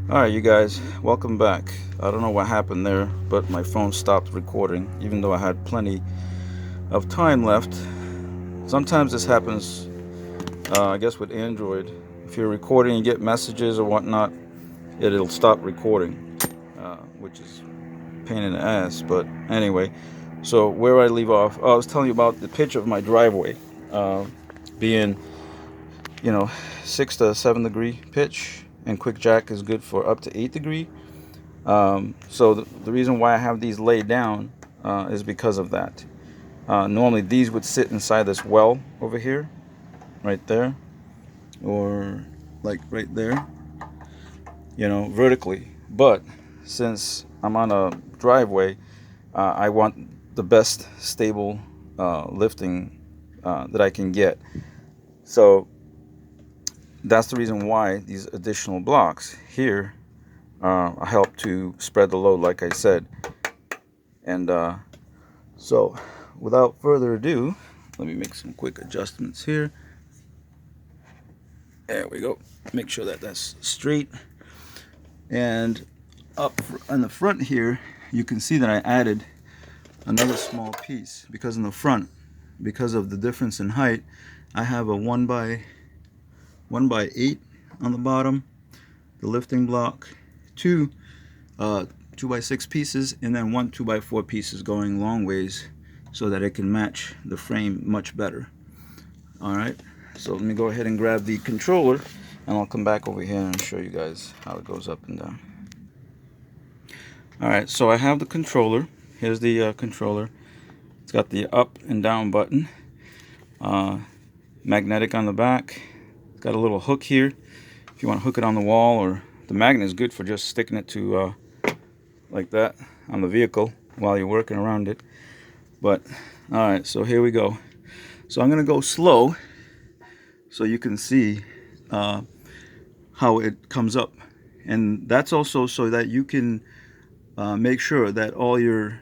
Alright, you guys, welcome back. I don't know what happened there, but my phone stopped recording, even though I had plenty of time left. Sometimes this happens, I guess, with Android. If you're recording and get messages or whatnot, it'll stop recording, which is a pain in the ass. But anyway, so where I leave off, I was telling you about the pitch of my driveway being, 6 to 7 degree pitch, and QuickJack is good for up to 8 degree. So the reason why I have these laid down is because of that. Normally these would sit inside this well over here, right there, or like right there, vertically. But since I'm on a driveway, I want the best stable lifting that I can get. So that's the reason why these additional blocks here help to spread the load, like I said. And so without further ado, let me make some quick adjustments here. There we go. Make sure that that's straight. And up on the front here, you can see that I added another small piece, because in the front, because of the difference in height, I have a 1 by 8 on the bottom, the lifting block, two 2 by 6 pieces, and then one 2 by 4 pieces going long ways, so that it can match the frame much better. Alright, so let me go ahead and grab the controller, and I'll come back over here and show you guys how it goes up and down. Alright, so I have the controller. Here's the controller. It's got the up and down button, magnetic on the back. It's got a little hook here if you want to hook it on the wall, or the magnet is good for just sticking it to like that on the vehicle while you're working around it. But alright, so here we go. So I'm gonna go slow so you can see how it comes up, and that's also so that you can make sure that all your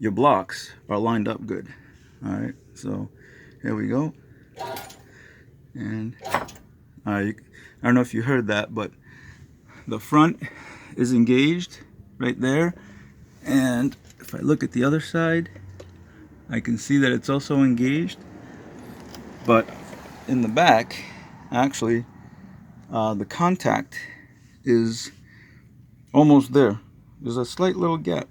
blocks are lined up good. Alright, so here we go. And I don't know if you heard that, but the front is engaged right there, and if I look at the other side, I can see that it's also engaged. But in the back, actually, the contact is almost there. There's a slight little gap,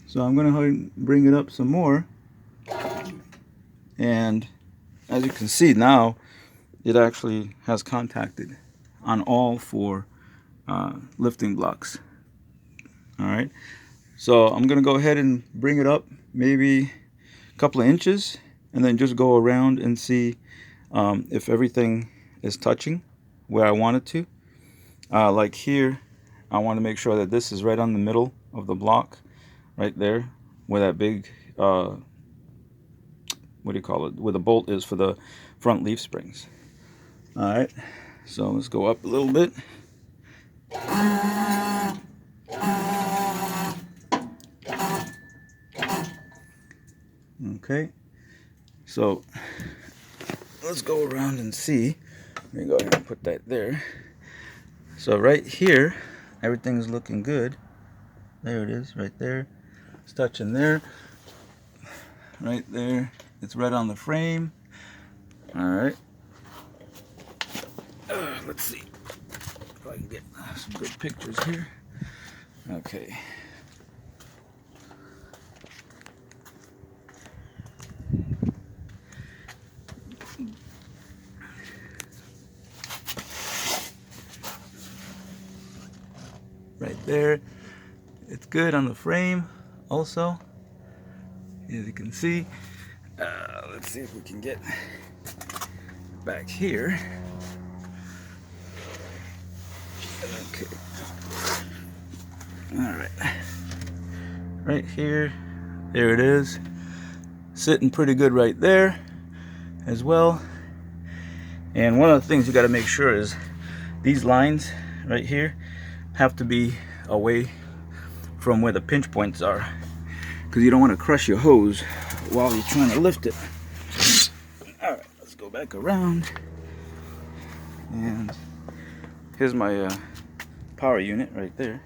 so I'm going to bring it up some more, and as you can see now, it actually has contacted on all 4 lifting blocks. Alright, so I'm going to go ahead and bring it up maybe a couple of inches, and then just go around and see if everything is touching where I want it to. Like here, I want to make sure that this is right on the middle of the block, right there, where that big, what do you call it, where the bolt is for the front leaf springs. Alright, so let's go up a little bit. Okay, so let's go around and see. Let me go ahead and put that there. So right here, everything's looking good. There it is, right there. It's touching there. Right there. It's right on the frame. Alright. Let's see if I can get some good pictures here. Okay. Right there, it's good on the frame also, as you can see. Let's see if we can get back here. Okay, all right, right here, there it is, sitting pretty good right there as well. And one of the things you got to make sure is these lines right here have to be away from where the pinch points are, because you don't want to crush your hose while you're trying to lift it. Alright, let's go back around, and here's my power unit right there.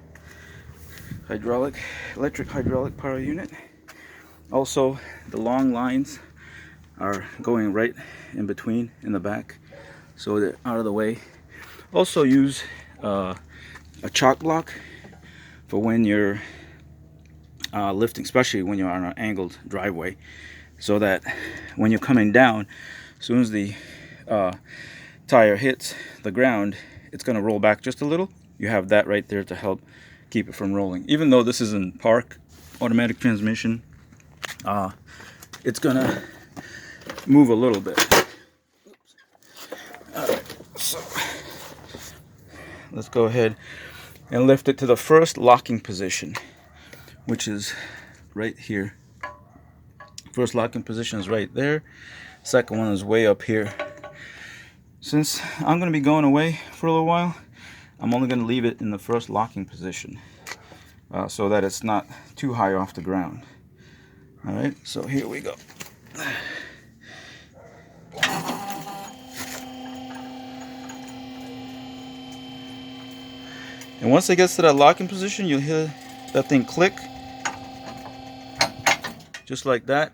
Electric hydraulic power unit. Also, the long lines are going right in between in the back, so they're out of the way. Also use a chock block for when you're lifting, especially when you're on an angled driveway, so that when you're coming down, as soon as the tire hits the ground, it's going to roll back just a little. You have that right there to help keep it from rolling. Even though this is in park automatic transmission, it's going to move a little bit. Alright, so let's go ahead and lift it to the first locking position, which is right here. First locking position is right there. Second one is way up here. Since I'm going to be going away for a little while, I'm only going to leave it in the first locking position so that it's not too high off the ground. Alright, so here we go. And once it gets to that locking position, you'll hear that thing click, just like that.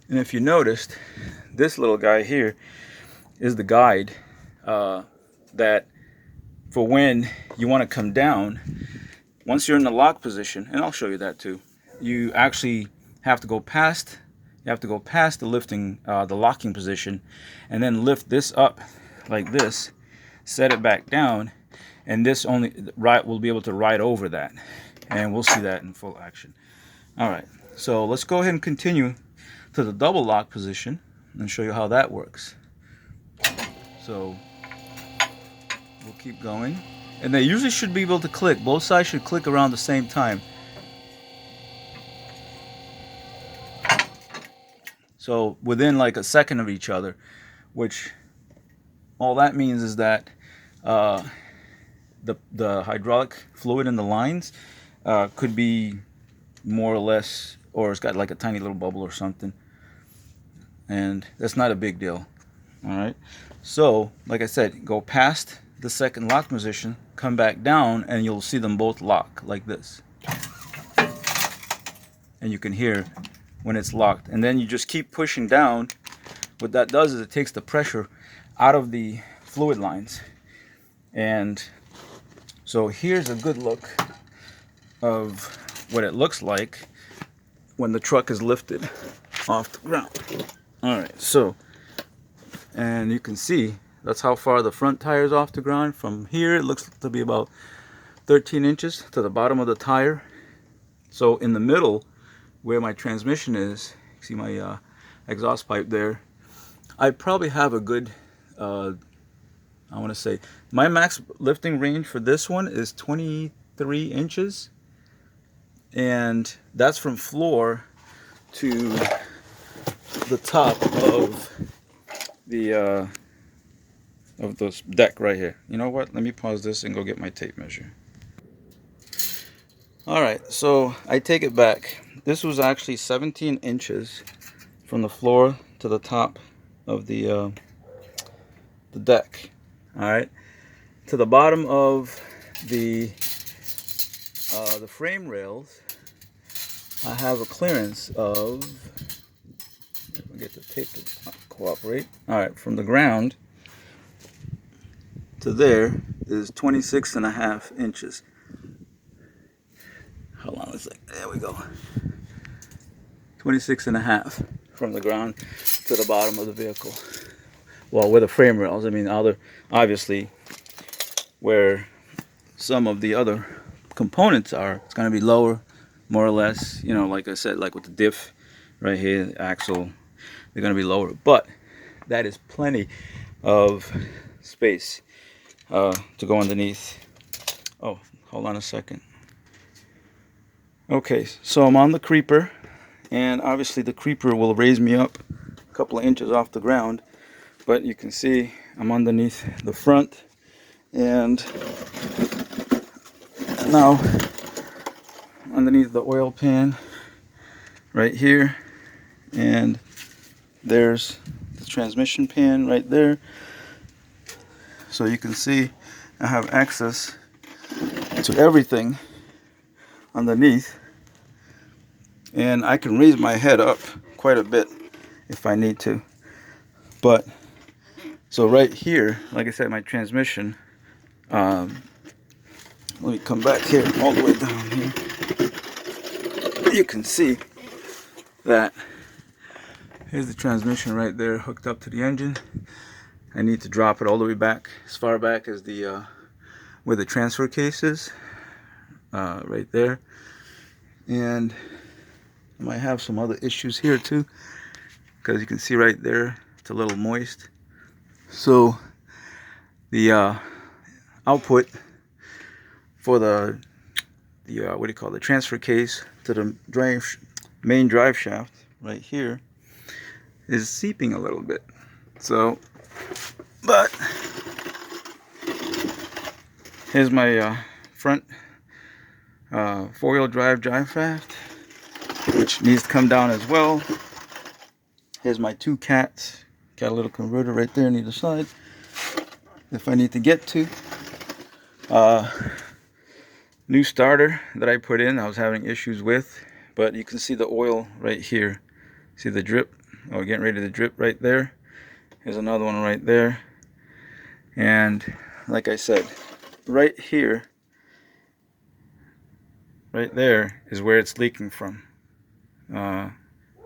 And if you noticed, this little guy here is the guide that for when you want to come down. Once you're in the lock position, and I'll show you that too, you actually have to go past. You have to go past the lifting, the locking position, and then lift this up like this, set it back down, and this only will be able to ride over that, and we'll see that in full action. All right, so let's go ahead and continue to the double lock position and show you how that works. So we'll keep going, and they usually should be able to click. Both sides should click around the same time. So within like a second of each other, which all that means is that the hydraulic fluid in the lines could be more or less, or it's got like a tiny little bubble or something, and that's not a big deal. All right, so like I said, go past the second lock position, come back down, and you'll see them both lock like this, and you can hear when it's locked. And then you just keep pushing down. What that does is it takes the pressure out of the fluid lines. And so here's a good look of what it looks like when the truck is lifted off the ground. All right, so, and you can see that's how far the front tire is off the ground. From here, it looks to be about 13 inches to the bottom of the tire. So in the middle, where my transmission is, you see my exhaust pipe there, I probably have a good, I want to say, my max lifting range for this one is 23 inches. And that's from floor to the top of the deck right here. You know what? Let me pause this and go get my tape measure. Alright, so I take it back. This was actually 17 inches from the floor to the top of the deck. Alright, to the bottom of the frame rails, I have a clearance of, if I get the tape to cooperate. Alright, from the ground to there is 26.5 inches. Hold on a second. There we go. 26.5 from the ground to the bottom of the vehicle. Well, where the frame rails, I mean, obviously where some of the other components are, it's going to be lower, more or less. You know, like I said, like with the diff right here, the axle, they're going to be lower. But that is plenty of space to go underneath. Oh, hold on a second. Okay, so I'm on the creeper, and obviously the creeper will raise me up a couple of inches off the ground, but you can see I'm underneath the front, and now underneath the oil pan right here, and there's the transmission pan right there. So you can see I have access to everything underneath, and I can raise my head up quite a bit if I need to. But so right here, like I said, my transmission, let me come back here all the way down here. You can see that here's the transmission right there hooked up to the engine. I need to drop it all the way back, as far back as the where the transfer case is, right there. And I might have some other issues here too, because you can see right there it's a little moist. So the output for the what do you call it, the transfer case to the main drive shaft right here is seeping a little bit. So, but here's my front four-wheel drive shaft, which needs to come down as well. Here's my two cats. Got a little converter right there on either side if I need to get to. New starter that I put in, I was having issues with, but you can see the oil right here. See the drip? Oh, getting ready to drip right there. Here's another one right there. And like I said, right here, right there is where it's leaking from.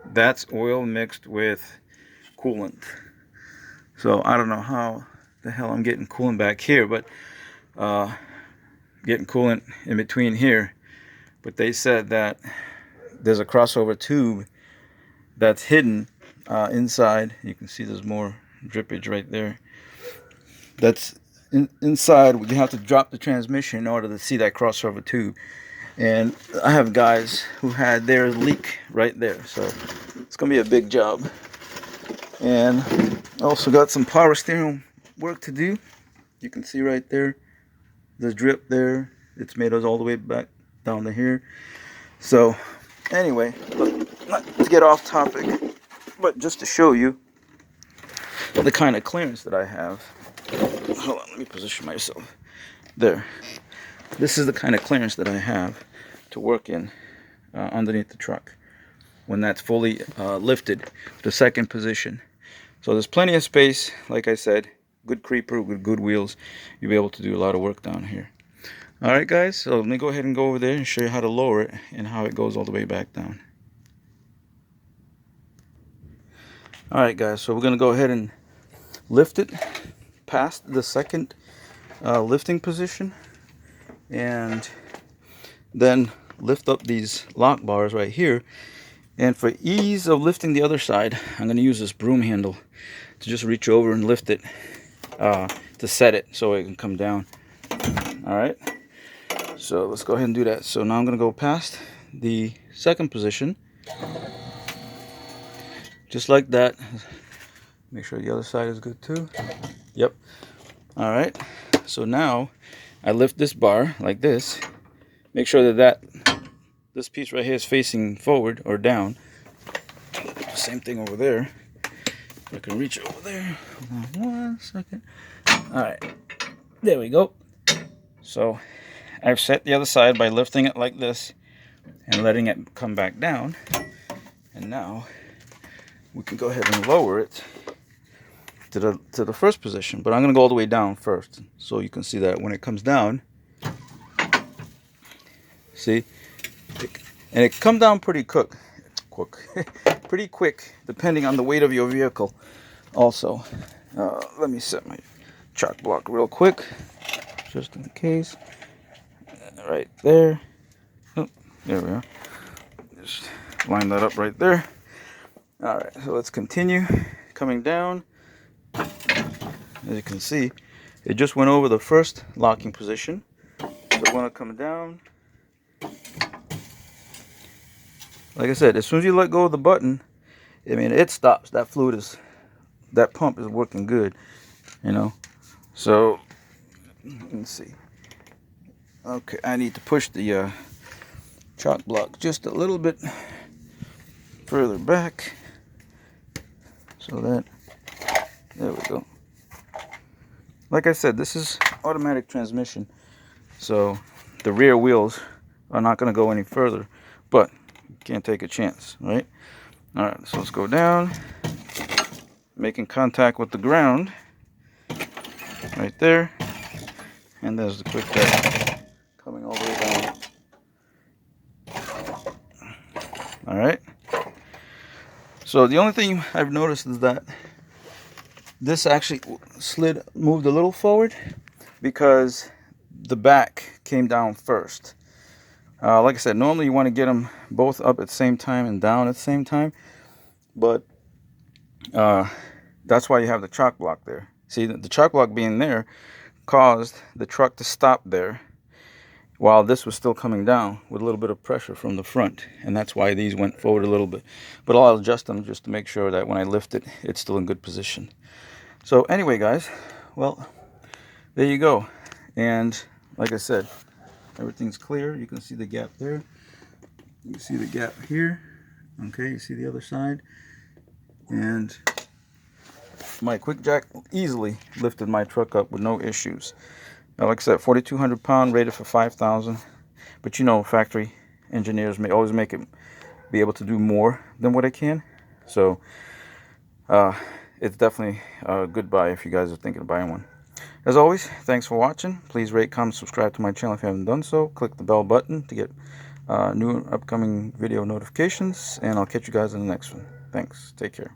That's oil mixed with coolant. So I don't know how the hell I'm getting coolant back here, but getting coolant in between here. But they said that there's a crossover tube that's hidden inside. You can see there's more drippage right there. That's inside. We have to drop the transmission in order to see that crossover tube. And I have guys who had their leak right there, so it's gonna be a big job. And also got some power steering work to do. You can see right there the drip there. It's made us all the way back down to here. So anyway, look, not to get off topic, but just to show you the kind of clearance that I have. Hold on, let me position myself there. This is the kind of clearance that I have to work in underneath the truck when that's fully lifted to second position. So there's plenty of space. Like I said, good creeper with good wheels, you'll be able to do a lot of work down here. Alright guys, so let me go ahead and go over there and show you how to lower it and how it goes all the way back down. Alright guys, so we're going to go ahead and lift it past the second lifting position, and then lift up these lock bars right here. And for ease of lifting the other side, I'm going to use this broom handle to just reach over and lift it to set it so it can come down. Alright, so let's go ahead and do that. So now I'm going to go past the second position, just like that. Make sure the other side is good too. Yep. Alright, so now I lift this bar like this. Make sure that this piece right here is facing forward or down. Same thing over there. I can reach over there. Hold on 1 second. Alright, there we go. So I've set the other side by lifting it like this and letting it come back down. And now we can go ahead and lower it to the first position. But I'm going to go all the way down first, so you can see that when it comes down, see, and it come down pretty quick, pretty quick, depending on the weight of your vehicle. Also, let me set my chock block real quick, just in case. Right there. Oh, there we are. Just line that up right there. All right, so let's continue coming down. As you can see, it just went over the first locking position. So when I come down, like I said, as soon as you let go of the button, I mean, it stops. That fluid is, that pump is working good, you know. So let's see. Okay, I need to push the chock block just a little bit further back, so that, there we go. Like I said, this is automatic transmission, so the rear wheels are not going to go any further, but you can't take a chance, right? All right, so let's go down, making contact with the ground right there, and there's the QuickJack coming all the way down. All right, so the only thing I've noticed is that this actually moved a little forward because the back came down first. Like I said, normally you want to get them both up at the same time and down at the same time, but that's why you have the chock block there. See, the chock block being there caused the truck to stop there while this was still coming down with a little bit of pressure from the front, and that's why these went forward a little bit. But I'll adjust them just to make sure that when I lift it, it's still in good position. So anyway, guys, well, there you go. And like I said, everything's clear. You can see the gap there. You can see the gap here. Okay, you see the other side. And my QuickJack easily lifted my truck up with no issues. Now, like I said, 4,200 pound, rated for 5,000. But you know, factory engineers may always make it be able to do more than what it can. So it's definitely a good buy if you guys are thinking of buying one. As always, thanks for watching. Please rate, comment, subscribe to my channel if you haven't done so. Click the bell button to get new upcoming video notifications, and I'll catch you guys in the next one. Thanks. Take care.